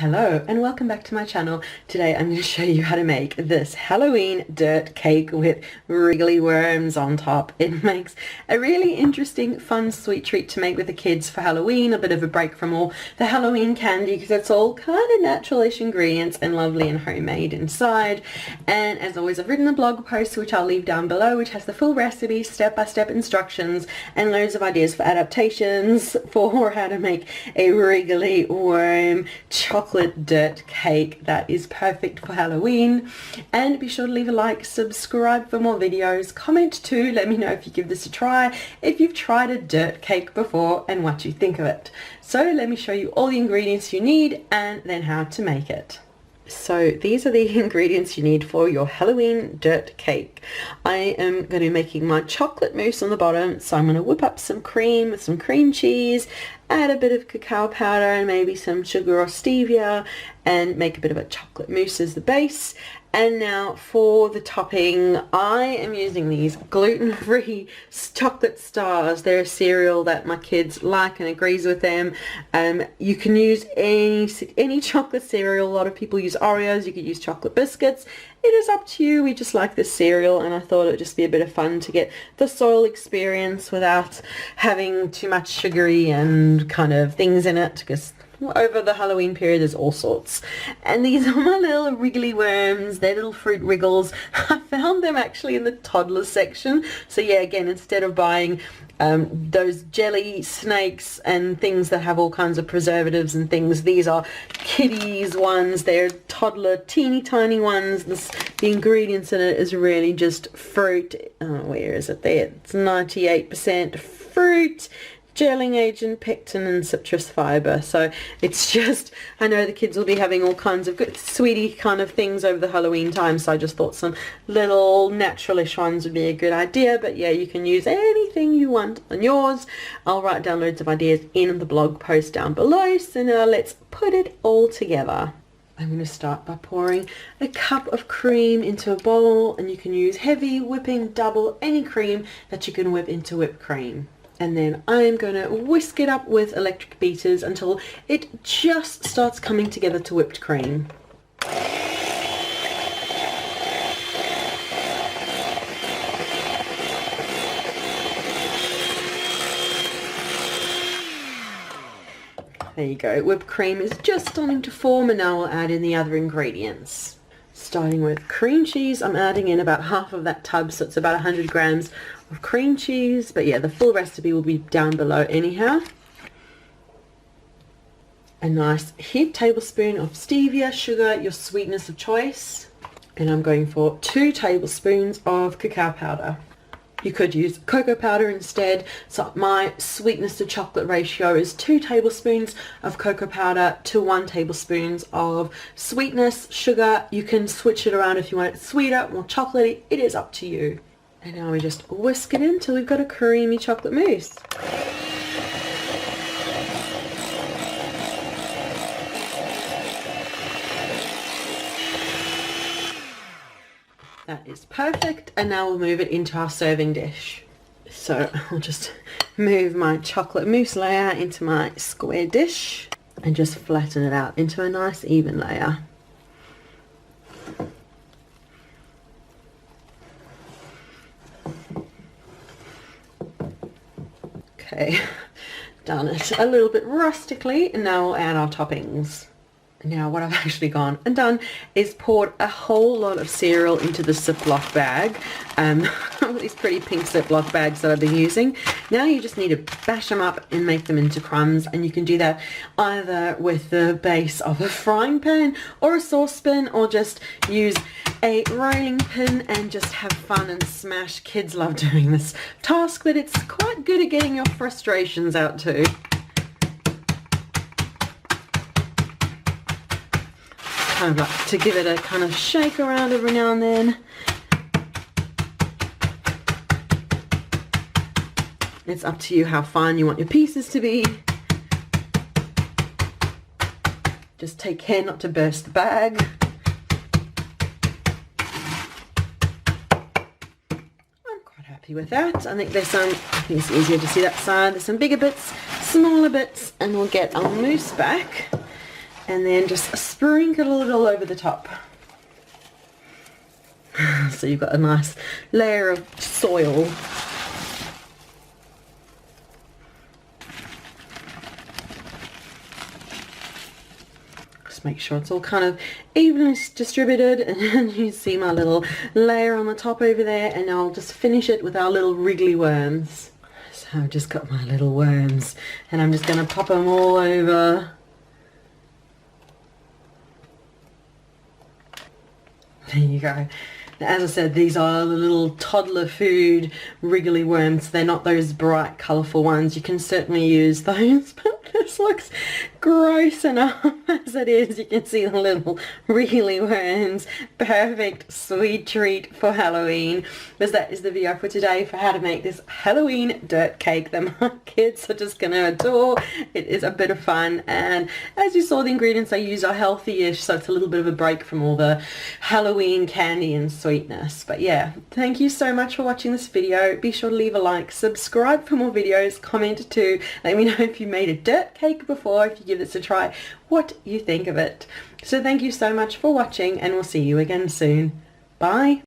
Hello and welcome back to my channel. Today I'm going to show you how to make this Halloween dirt cake with wriggly worms on top. It makes a really interesting, fun, sweet treat to make with the kids for Halloween, a bit of a break from all the Halloween candy because it's all kind of natural-ish ingredients and lovely and homemade inside. And as always, I've written a blog post which I'll leave down below, which has the full recipe, step-by-step instructions and loads of ideas for adaptations for how to make a wriggly worm chocolate dirt cake that is perfect for Halloween. And be sure to leave a like, subscribe for more videos, comment too, let me know if you give this a try, if you've tried a dirt cake before and what you think of it. So let me show you all the ingredients you need and then how to make it. So these are the ingredients you need for your Halloween dirt cake. I am going to be making my chocolate mousse on the bottom, so I'm going to whip up some cream with some cream cheese, add a bit of cacao powder and maybe some sugar or stevia and make a bit of a chocolate mousse as the base. And now for the topping, I am using these gluten-free chocolate stars. They're a cereal that my kids like and agrees with them. You can use any chocolate cereal. A lot of people use Oreos. You could use chocolate biscuits. It is up to you. We just like this cereal and I thought it would just be a bit of fun to get the soil experience without having too much sugary and kind of things in it, because over the Halloween period there's all sorts. And these are my little wriggly worms. They're little fruit wriggles. I found them actually in the toddler section. So yeah, again, instead of buying those jelly snakes and things that have all kinds of preservatives and things, these are kiddies ones. They're toddler teeny tiny ones. The ingredients in it is really just fruit. Where is it there? It's 98% fruit, gelling agent, pectin and citrus fiber. So it's just, I know the kids will be having all kinds of good sweetie kind of things over the Halloween time, so I just thought some little naturalish ones would be a good idea. But yeah, you can use anything you want on yours. I'll write down loads of ideas in the blog post down below. So now let's put it all together. I'm going to start by pouring a cup of cream into a bowl, and you can use heavy whipping, double, any cream that you can whip into whipped cream. And then I'm going to whisk it up with electric beaters until it just starts coming together to whipped cream. There you go, whipped cream is just starting to form, and now we'll add in the other ingredients. Starting with cream cheese, I'm adding in about half of that tub, so it's about 100 grams of cream cheese, but yeah, the full recipe will be down below anyhow. A nice heaped tablespoon of stevia, sugar, your sweetness of choice, and I'm going for 2 tablespoons of cacao powder. You could use cocoa powder instead, so my sweetness to chocolate ratio is 2 tablespoons of cocoa powder to 1 tablespoon of sweetness, sugar. You can switch it around if you want it sweeter, more chocolatey, it is up to you. And now we just whisk it in until we've got a creamy chocolate mousse. That is perfect, and now we'll move it into our serving dish. So I'll just move my chocolate mousse layer into my square dish and just flatten it out into a nice even layer. Okay, done it a little bit rustically, and now we'll add our toppings. Now what I've actually gone and done is poured a whole lot of cereal into the Ziploc bag, these pretty pink Ziploc bags that I've been using. Now you just need to bash them up and make them into crumbs, and you can do that either with the base of a frying pan or a saucepan, or just use a rolling pin and just have fun and smash. Kids love doing this task, but it's quite good at getting your frustrations out too. Kind of like to give it a kind of shake around every now and then. It's up to you how fine you want your pieces to be. Just take care not to burst the bag. I'm quite happy with that. I think there's some, I think it's easier to see that side. There's some bigger bits, smaller bits, and we'll get our mousse back. and then just sprinkle it all over the top. So you've got a nice layer of soil. Just make sure it's all kind of evenly distributed, and you see my little layer on the top over there, and I'll just finish it with our little wriggly worms. So I've just got my little worms, and I'm just going to pop them all over. There you go. Now, as I said, these are the little toddler food wriggly worms. They're not those bright colourful ones. You can certainly use those, but this looks gross enough as it is. You can see the little wriggly worms. Perfect sweet treat for Halloween. Because that is the video for today for how to make this Halloween dirt cake that my kids are just going to adore. It is a bit of fun, and as you saw, the ingredients I use are healthy-ish, so it's a little bit of a break from all the Halloween candy and sweetness. But yeah, thank you so much for watching this video. Be sure to leave a like, subscribe for more videos, comment too. Let me know if you made a dirt cake before, if you give this a try, what you think of it. So thank you so much for watching, and we'll see you again soon. Bye.